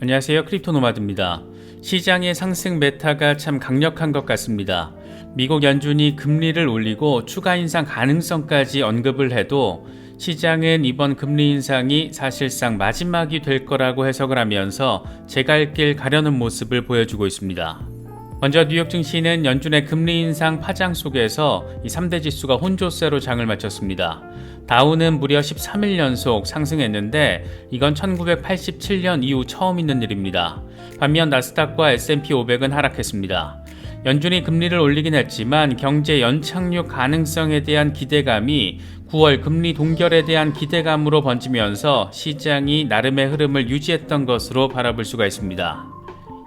안녕하세요. 크립토노마드입니다. 시장의 상승 메타가 참 강력한 것 같습니다. 미국 연준이 금리를 올리고 추가 인상 가능성까지 언급을 해도 시장은 이번 금리 인상이 사실상 마지막이 될 거라고 해석을 하면서 제갈 길 가려는 모습을 보여주고 있습니다. 먼저 뉴욕 증시는 연준의 금리 인상 파장 속에서 이 3대 지수가 혼조세로 장을 마쳤습니다. 다우는 무려 13일 연속 상승했는데 이건 1987년 이후 처음 있는 일입니다. 반면 나스닥과 S&P 500은 하락했습니다. 연준이 금리를 올리긴 했지만 경제 연착륙 가능성에 대한 기대감이 9월 금리 동결에 대한 기대감으로 번지면서 시장이 나름의 흐름을 유지했던 것으로 바라볼 수가 있습니다.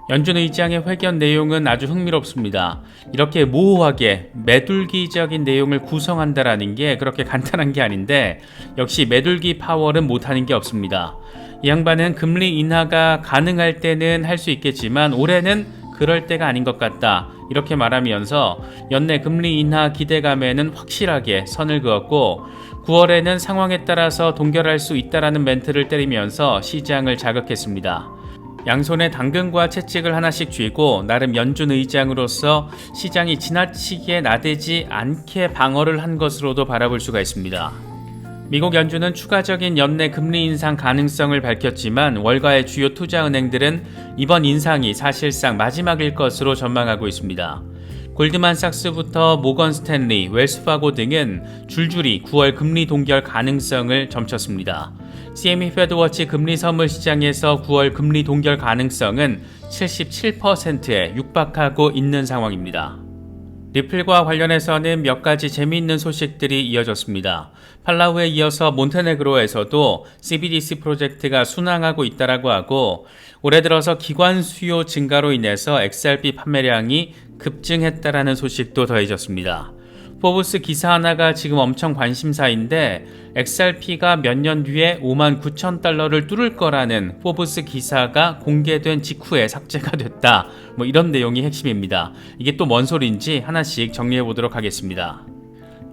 연준 의장의 회견 내용은 아주 흥미롭습니다. 이렇게 모호하게 매둘기적인 내용을 구성한다라는 게 그렇게 간단한 게 아닌데 역시 매둘기 파워는 못하는 게 없습니다. 이 양반은 금리 인하가 가능할 때는 할 수 있겠지만 올해는 그럴 때가 아닌 것 같다. 이렇게 말하면서 연내 금리 인하 기대감에는 확실하게 선을 그었고 9월에는 상황에 따라서 동결할 수 있다라는 멘트를 때리면서 시장을 자극했습니다. 양손에 당근과 채찍을 하나씩 쥐고 나름 연준 의장으로서 시장이 지나치게 나대지 않게 방어를 한 것으로도 바라볼 수가 있습니다. 미국 연준은 추가적인 연내 금리 인상 가능성을 밝혔지만 월가의 주요 투자은행들은 이번 인상이 사실상 마지막일 것으로 전망하고 있습니다. 골드만삭스부터 모건 스탠리, 웰스파고 등은 줄줄이 9월 금리 동결 가능성을 점쳤습니다. CME 페드워치 금리 선물 시장에서 9월 금리 동결 가능성은 77%에 육박하고 있는 상황입니다. 리플과 관련해서는 몇 가지 재미있는 소식들이 이어졌습니다. 팔라우에 이어서 몬테네그로에서도 CBDC 프로젝트가 순항하고 있다라고 하고 올해 들어서 기관 수요 증가로 인해서 XRP 판매량이 급증했다라는 소식도 더해졌습니다. 포브스 기사 하나가 지금 엄청 관심사인데 XRP가 몇 년 뒤에 59,000달러를 뚫을 거라는 포브스 기사가 공개된 직후에 삭제가 됐다. 이런 내용이 핵심입니다. 이게 또 뭔 소리인지 하나씩 정리해 보도록 하겠습니다.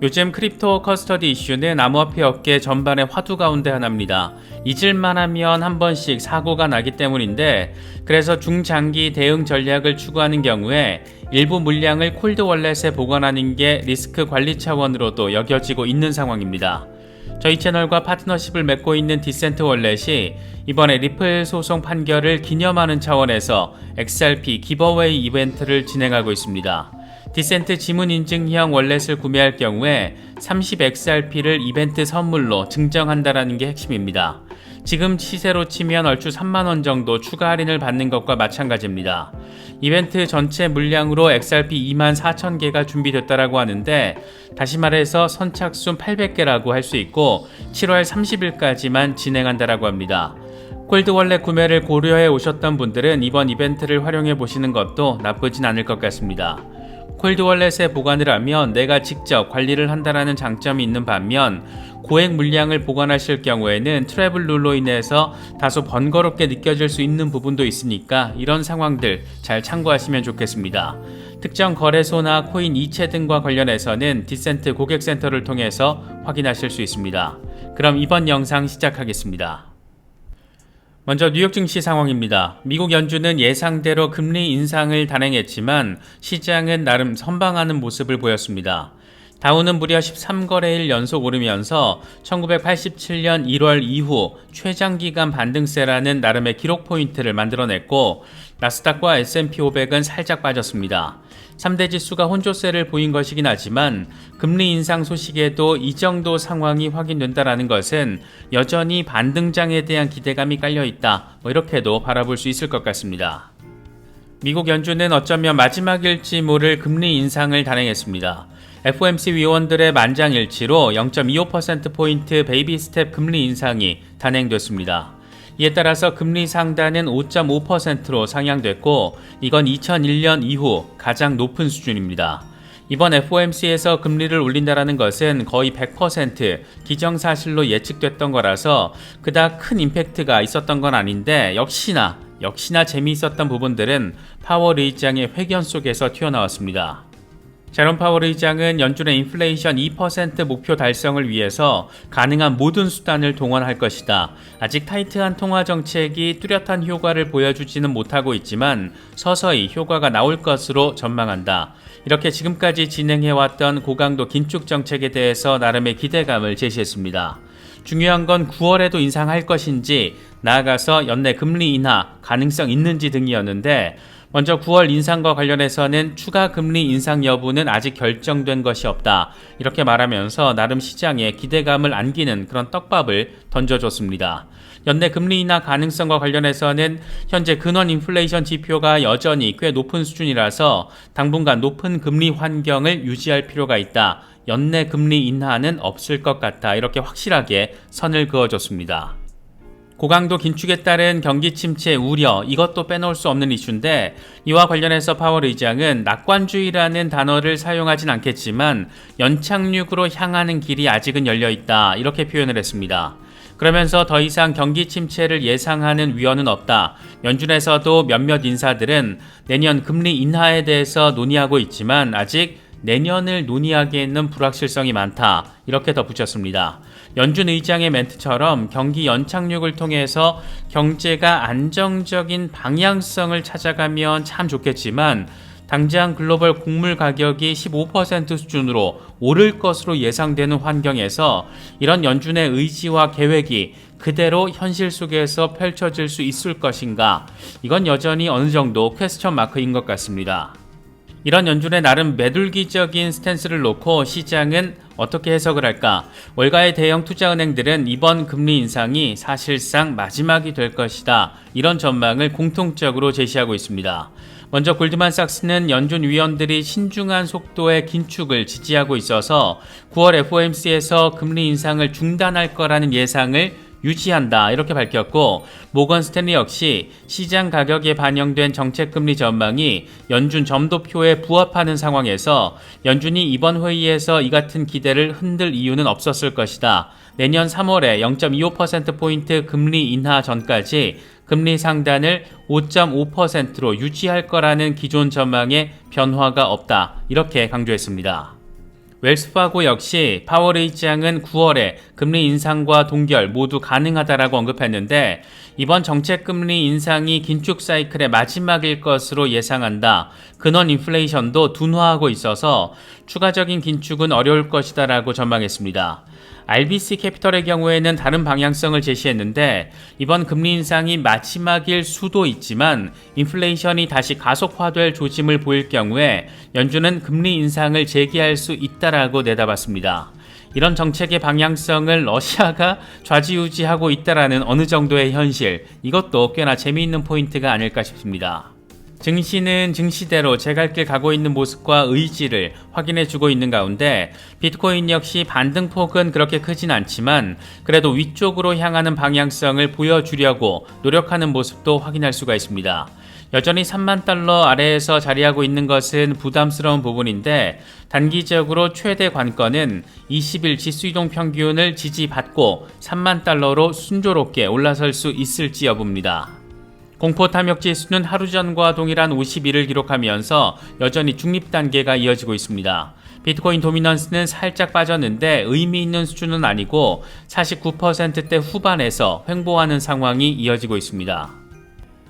요즘 크립토 커스터디 이슈는 암호화폐 업계 전반의 화두 가운데 하나입니다. 잊을만 하면 한 번씩 사고가 나기 때문인데 그래서 중장기 대응 전략을 추구하는 경우에 일부 물량을 콜드 월렛에 보관하는 게 리스크 관리 차원으로도 여겨지고 있는 상황입니다. 저희 채널과 파트너십을 맺고 있는 디센트 월렛이 이번에 리플 소송 판결을 기념하는 차원에서 XRP 기버웨이 이벤트를 진행하고 있습니다. 디센트 지문 인증형 월렛을 구매할 경우에 30XRP를 이벤트 선물로 증정한다라는 게 핵심입니다. 지금 시세로 치면 얼추 3만원 정도 추가 할인을 받는 것과 마찬가지입니다. 이벤트 전체 물량으로 XRP 24,000개가 준비됐다라고 하는데 다시 말해서 선착순 800개라고 할 수 있고 7월 30일까지만 진행한다라고 합니다. 콜드 월렛 구매를 고려해 오셨던 분들은 이번 이벤트를 활용해 보시는 것도 나쁘진 않을 것 같습니다. 콜드 월렛에 보관을 하면 내가 직접 관리를 한다라는 장점이 있는 반면 고액 물량을 보관하실 경우에는 트래블 룰로 인해서 다소 번거롭게 느껴질 수 있는 부분도 있으니까 이런 상황들 잘 참고하시면 좋겠습니다. 특정 거래소나 코인 이체 등과 관련해서는 디센트 고객센터를 통해서 확인하실 수 있습니다. 그럼 이번 영상 시작하겠습니다. 먼저 뉴욕 증시 상황입니다. 미국 연준은 예상대로 금리 인상을 단행했지만 시장은 나름 선방하는 모습을 보였습니다. 다우는 무려 13거래일 연속 오르면서 1987년 1월 이후 최장기간 반등세라는 나름의 기록 포인트를 만들어냈고 나스닥과 S&P 500은 살짝 빠졌습니다. 3대 지수가 혼조세를 보인 것이긴 하지만 금리 인상 소식에도 이 정도 상황이 확인된다는 것은 여전히 반등장에 대한 기대감이 깔려있다. 이렇게도 바라볼 수 있을 것 같습니다. 미국 연준은 어쩌면 마지막일지 모를 금리 인상을 단행했습니다. FOMC 위원들의 만장일치로 0.25%포인트 베이비 스텝 금리 인상이 단행됐습니다. 이에 따라서 금리 상단은 5.5%로 상향됐고 이건 2001년 이후 가장 높은 수준입니다. 이번 FOMC에서 금리를 올린다는 것은 거의 100% 기정사실로 예측됐던 거라서 그닥 큰 임팩트가 있었던 건 아닌데 역시나 재미있었던 부분들은 파월 의장의 회견 속에서 튀어나왔습니다. 제롬 파월 의장은 연준의 인플레이션 2% 목표 달성을 위해서 가능한 모든 수단을 동원할 것이다. 아직 타이트한 통화 정책이 뚜렷한 효과를 보여주지는 못하고 있지만 서서히 효과가 나올 것으로 전망한다. 이렇게 지금까지 진행해왔던 고강도 긴축 정책에 대해서 나름의 기대감을 제시했습니다. 중요한 건 9월에도 인상할 것인지, 나아가서 연내 금리 인하 가능성 있는지 등이었는데, 먼저 9월 인상과 관련해서는 추가 금리 인상 여부는 아직 결정된 것이 없다. 이렇게 말하면서 나름 시장에 기대감을 안기는 그런 떡밥을 던져줬습니다. 연내 금리 인하 가능성과 관련해서는 현재 근원 인플레이션 지표가 여전히 꽤 높은 수준이라서 당분간 높은 금리 환경을 유지할 필요가 있다. 연내 금리 인하는 없을 것 같다. 이렇게 확실하게 선을 그어줬습니다. 고강도 긴축에 따른 경기 침체 우려, 이것도 빼놓을 수 없는 이슈인데, 이와 관련해서 파월 의장은 낙관주의라는 단어를 사용하진 않겠지만 연착륙으로 향하는 길이 아직은 열려있다, 이렇게 표현을 했습니다. 그러면서 더 이상 경기 침체를 예상하는 위험은 없다. 연준에서도 몇몇 인사들은 내년 금리 인하에 대해서 논의하고 있지만 아직 내년을 논의하기에는 불확실성이 많다. 이렇게 덧붙였습니다. 연준 의장의 멘트처럼 경기 연착륙을 통해서 경제가 안정적인 방향성을 찾아가면 참 좋겠지만 당장 글로벌 곡물 가격이 15% 수준으로 오를 것으로 예상되는 환경에서 이런 연준의 의지와 계획이 그대로 현실 속에서 펼쳐질 수 있을 것인가? 이건 여전히 어느 정도 퀘스천 마크인 것 같습니다. 이런 연준의 나름 매둘기적인 스탠스를 놓고 시장은 어떻게 해석을 할까? 월가의 대형 투자은행들은 이번 금리 인상이 사실상 마지막이 될 것이다. 이런 전망을 공통적으로 제시하고 있습니다. 먼저 골드만삭스는 연준 위원들이 신중한 속도의 긴축을 지지하고 있어서 9월 FOMC에서 금리 인상을 중단할 거라는 예상을 유지한다, 이렇게 밝혔고, 모건 스탠리 역시 시장 가격에 반영된 정책금리 전망이 연준 점도표에 부합하는 상황에서 연준이 이번 회의에서 이 같은 기대를 흔들 이유는 없었을 것이다. 내년 3월에 0.25%포인트 금리 인하 전까지 금리 상단을 5.5%로 유지할 거라는 기존 전망에 변화가 없다, 이렇게 강조했습니다. 웰스파고 역시 파월 의장은 9월에 금리 인상과 동결 모두 가능하다라고 언급했는데, 이번 정책금리 인상이 긴축 사이클의 마지막일 것으로 예상한다. 근원 인플레이션도 둔화하고 있어서 추가적인 긴축은 어려울 것이다 라고 전망했습니다. RBC 캐피털의 경우에는 다른 방향성을 제시했는데, 이번 금리 인상이 마지막일 수도 있지만 인플레이션이 다시 가속화될 조짐을 보일 경우에 연준은 금리 인상을 재개할 수 있다라고 내다봤습니다. 이런 정책의 방향성을 러시아가 좌지우지하고 있다라는 어느 정도의 현실, 이것도 꽤나 재미있는 포인트가 아닐까 싶습니다. 증시는 증시대로 제갈 길 가고 있는 모습과 의지를 확인해주고 있는 가운데 비트코인 역시 반등폭은 그렇게 크진 않지만 그래도 위쪽으로 향하는 방향성을 보여주려고 노력하는 모습도 확인할 수가 있습니다. 여전히 3만 달러 아래에서 자리하고 있는 것은 부담스러운 부분인데, 단기적으로 최대 관건은 20일 지수이동 평균을 지지받고 3만 달러로 순조롭게 올라설 수 있을지 여부입니다. 공포 탐욕 지수는 하루 전과 동일한 51을 기록하면서 여전히 중립 단계가 이어지고 있습니다. 비트코인 도미넌스는 살짝 빠졌는데 의미 있는 수준은 아니고 49%대 후반에서 횡보하는 상황이 이어지고 있습니다.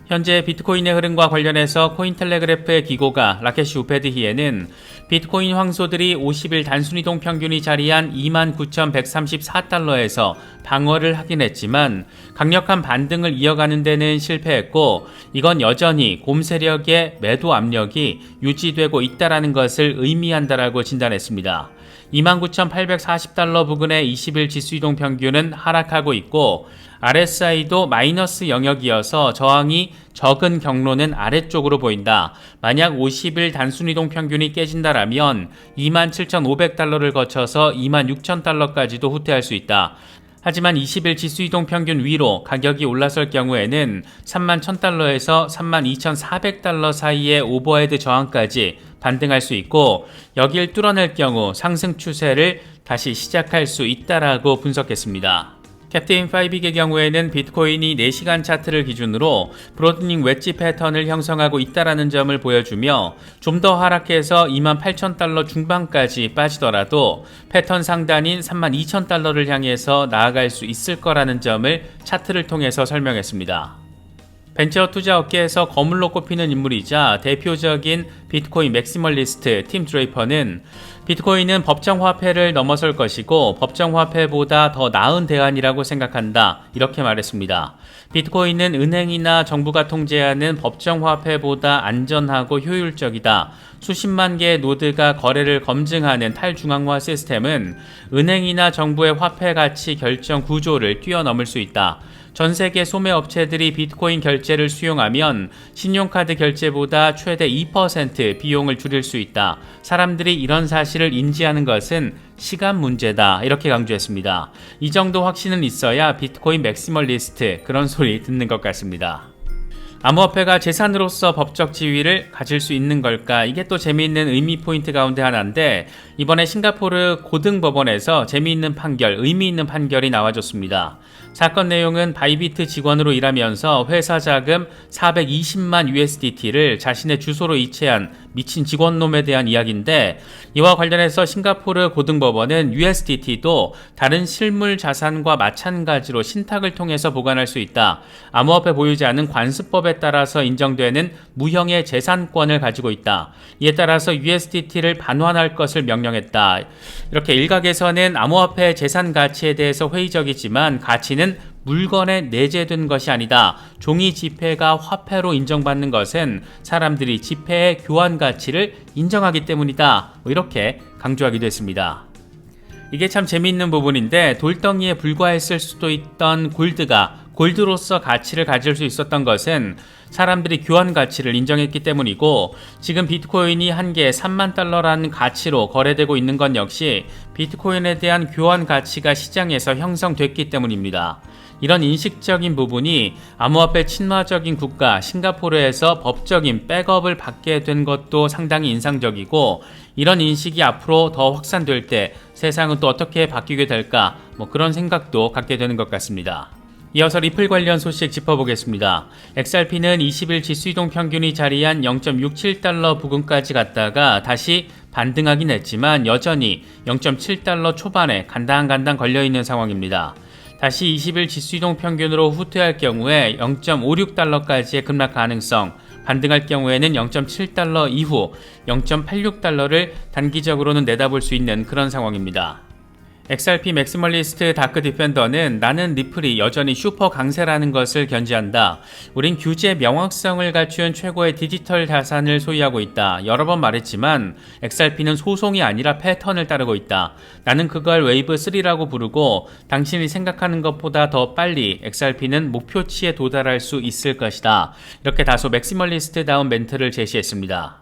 현재 비트코인의 흐름과 관련해서 코인텔레그래프의 기고가 라케시 우페드히에는 비트코인 황소들이 50일 단순이동 평균이 자리한 29,134달러에서 방어를 하긴 했지만 강력한 반등을 이어가는 데는 실패했고, 이건 여전히 곰 세력의 매도 압력이 유지되고 있다는 것을 의미한다라고 진단했습니다. 29,840달러 부근의 20일 지수이동 평균은 하락하고 있고, RSI도 마이너스 영역이어서 저항이 적은 경로는 아래쪽으로 보인다. 만약 50일 단순이동 평균이 깨진다라면 27,500달러를 거쳐서 26,000달러까지도 후퇴할 수 있다. 하지만 20일 지수이동 평균 위로 가격이 올라설 경우에는 31,000달러에서 32,400달러 사이의 오버헤드 저항까지 반등할 수 있고, 여길 뚫어낼 경우 상승 추세를 다시 시작할 수 있다라고 분석했습니다. 캡틴 5의 경우에는 비트코인이 4시간 차트를 기준으로 브로드닝 웨지 패턴을 형성하고 있다는 점을 보여주며 좀 더 하락해서 28,000달러 중반까지 빠지더라도 패턴 상단인 32,000달러를 향해서 나아갈 수 있을 거라는 점을 차트를 통해서 설명했습니다. 벤처 투자 업계에서 거물로 꼽히는 인물이자 대표적인 비트코인 맥시멀리스트 팀 드레이퍼는 비트코인은 법정화폐를 넘어설 것이고 법정화폐보다 더 나은 대안이라고 생각한다, 이렇게 말했습니다. 비트코인은 은행이나 정부가 통제하는 법정화폐보다 안전하고 효율적이다. 수십만 개의 노드가 거래를 검증하는 탈중앙화 시스템은 은행이나 정부의 화폐 가치 결정 구조를 뛰어넘을 수 있다. 전 세계 소매 업체들이 비트코인 결제를 수용하면 신용카드 결제보다 최대 2% 비용을 줄일 수 있다. 사람들이 이런 사실을 인지하는 것은 시간 문제다, 이렇게 강조했습니다. 이 정도 확신은 있어야 비트코인 맥시멀리스트, 그런 소리 듣는 것 같습니다. 암호화폐가 재산으로서 법적 지위를 가질 수 있는 걸까? 이게 또 재미있는 의미 포인트 가운데 하나인데, 이번에 싱가포르 고등법원에서 재미있는 판결, 의미 있는 판결이 나와줬습니다. 사건 내용은 바이비트 직원으로 일하면서 회사 자금 420만 USDT를 자신의 주소로 이체한 미친 직원놈에 대한 이야기인데, 이와 관련해서 싱가포르 고등법원은 USDT도 다른 실물 자산과 마찬가지로 신탁을 통해서 보관할 수 있다. 암호화폐 보유자는 관습법에 따라서 인정되는 무형의 재산권을 가지고 있다. 이에 따라서 USDT를 반환할 것을 명령했다. 이렇게 일각에서는 암호화폐 재산 가치에 대해서 회의적이지만 가치는 물건에 내재된 것이 아니다. 종이 지폐가 화폐로 인정받는 것은 사람들이 지폐의 교환 가치를 인정하기 때문이다. 이렇게 강조하기도 했습니다. 이게 참 재미있는 부분인데, 돌덩이에 불과했을 수도 있던 골드가 골드로서 가치를 가질 수 있었던 것은 사람들이 교환 가치를 인정했기 때문이고, 지금 비트코인이 한 개에 3만 달러라는 가치로 거래되고 있는 건 역시 비트코인에 대한 교환 가치가 시장에서 형성됐기 때문입니다. 이런 인식적인 부분이 암호화폐 친화적인 국가 싱가포르에서 법적인 백업을 받게 된 것도 상당히 인상적이고, 이런 인식이 앞으로 더 확산될 때 세상은 또 어떻게 바뀌게 될까, 그런 생각도 갖게 되는 것 같습니다. 이어서 리플 관련 소식 짚어보겠습니다. XRP는 20일 지수이동 평균이 자리한 0.67달러 부근까지 갔다가 다시 반등하긴 했지만 여전히 0.7달러 초반에 간당간당 걸려있는 상황입니다. 다시 20일 지수이동 평균으로 후퇴할 경우에 0.56달러까지의 급락 가능성, 반등할 경우에는 0.7달러 이후 0.86달러를 단기적으로는 내다볼 수 있는 그런 상황입니다. XRP 맥시멀리스트 다크 디펜더는 나는 리플이 여전히 슈퍼 강세라는 것을 견지한다. 우린 규제 명확성을 갖춘 최고의 디지털 자산을 소유하고 있다. 여러 번 말했지만 XRP는 소송이 아니라 패턴을 따르고 있다. 나는 그걸 웨이브 3라고 부르고 당신이 생각하는 것보다 더 빨리 XRP는 목표치에 도달할 수 있을 것이다. 이렇게 다소 맥시멀리스트다운 멘트를 제시했습니다.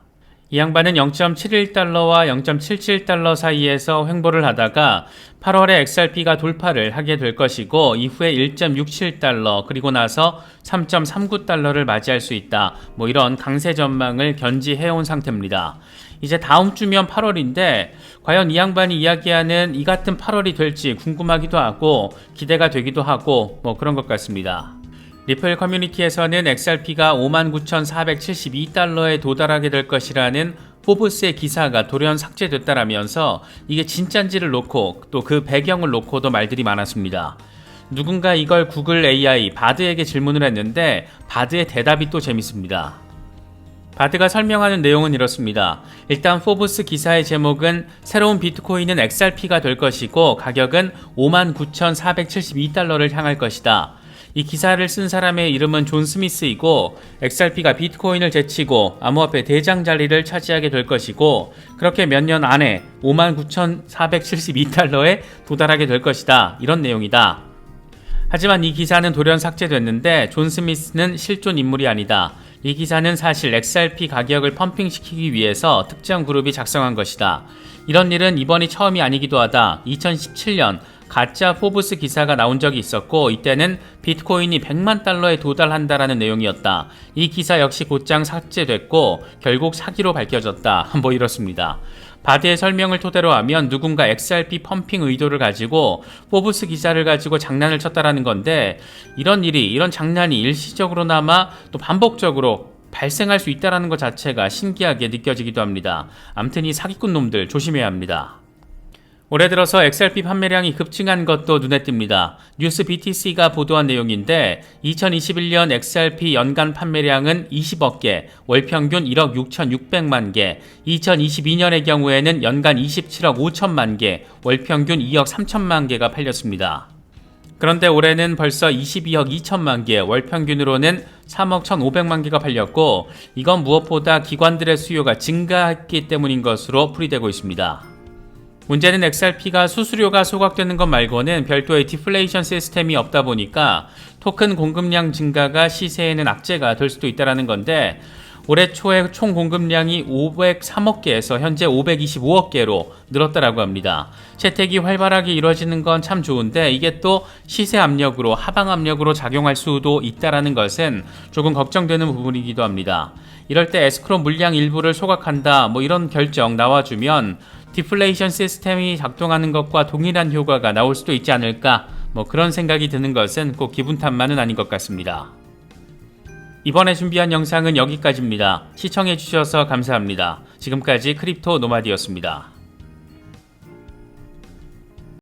이 양반은 0.71달러와 0.77달러 사이에서 횡보를 하다가 8월에 XRP가 돌파를 하게 될 것이고, 이후에 1.67달러, 그리고 나서 3.39달러를 맞이할 수 있다. 이런 강세 전망을 견지해온 상태입니다. 이제 다음 주면 8월인데 과연 이 양반이 이야기하는 이 같은 8월이 될지 궁금하기도 하고 기대가 되기도 하고 그런 것 같습니다. 리플 커뮤니티에서는 XRP가 59,472달러에 도달하게 될 것이라는 포브스의 기사가 돌연 삭제됐다라면서 이게 진짠지를 놓고 또 그 배경을 놓고도 말들이 많았습니다. 누군가 이걸 구글 AI 바드에게 질문을 했는데 바드의 대답이 또 재밌습니다. 바드가 설명하는 내용은 이렇습니다. 일단 포브스 기사의 제목은 새로운 비트코인은 XRP가 될 것이고 가격은 59,472달러를 향할 것이다. 이 기사를 쓴 사람의 이름은 존 스미스이고 XRP가 비트코인을 제치고 암호화폐 대장 자리를 차지하게 될 것이고 그렇게 몇 년 안에 59,472달러에 도달하게 될 것이다. 이런 내용이다. 하지만 이 기사는 돌연 삭제됐는데 존 스미스는 실존 인물이 아니다. 이 기사는 사실 XRP 가격을 펌핑시키기 위해서 특정 그룹이 작성한 것이다. 이런 일은 이번이 처음이 아니기도 하다. 2017년 가짜 포브스 기사가 나온 적이 있었고 이때는 비트코인이 100만 달러에 도달한다라는 내용이었다. 이 기사 역시 곧장 삭제됐고 결국 사기로 밝혀졌다. 이렇습니다. 바디의 설명을 토대로 하면 누군가 XRP 펌핑 의도를 가지고 포브스 기사를 가지고 장난을 쳤다라는 건데, 이런 장난이 일시적으로나마 또 반복적으로 발생할 수 있다는 것 자체가 신기하게 느껴지기도 합니다. 암튼 이 사기꾼 놈들 조심해야 합니다. 올해 들어서 XRP 판매량이 급증한 것도 눈에 띕니다. 뉴스 BTC가 보도한 내용인데 2021년 XRP 연간 판매량은 20억 개, 월 평균 1억 6,600만 개, 2022년의 경우에는 연간 27억 5천만 개, 월 평균 2억 3천만 개가 팔렸습니다. 그런데 올해는 벌써 22억 2천만 개, 월 평균으로는 3억 1,500만 개가 팔렸고, 이건 무엇보다 기관들의 수요가 증가했기 때문인 것으로 풀이되고 있습니다. 문제는 XRP가 수수료가 소각되는 것 말고는 별도의 디플레이션 시스템이 없다 보니까 토큰 공급량 증가가 시세에는 악재가 될 수도 있다는 건데, 올해 초에 총 공급량이 503억 개에서 현재 525억 개로 늘었다라고 합니다. 채택이 활발하게 이루어지는 건 참 좋은데, 이게 또 시세 압력으로, 하방 압력으로 작용할 수도 있다는 것은 조금 걱정되는 부분이기도 합니다. 이럴 때 에스크로 물량 일부를 소각한다, 이런 결정 나와주면 디플레이션 시스템이 작동하는 것과 동일한 효과가 나올 수도 있지 않을까, 그런 생각이 드는 것은 꼭 기분 탓만은 아닌 것 같습니다. 이번에 준비한 영상은 여기까지입니다. 시청해주셔서 감사합니다. 지금까지 크립토 노마디였습니다.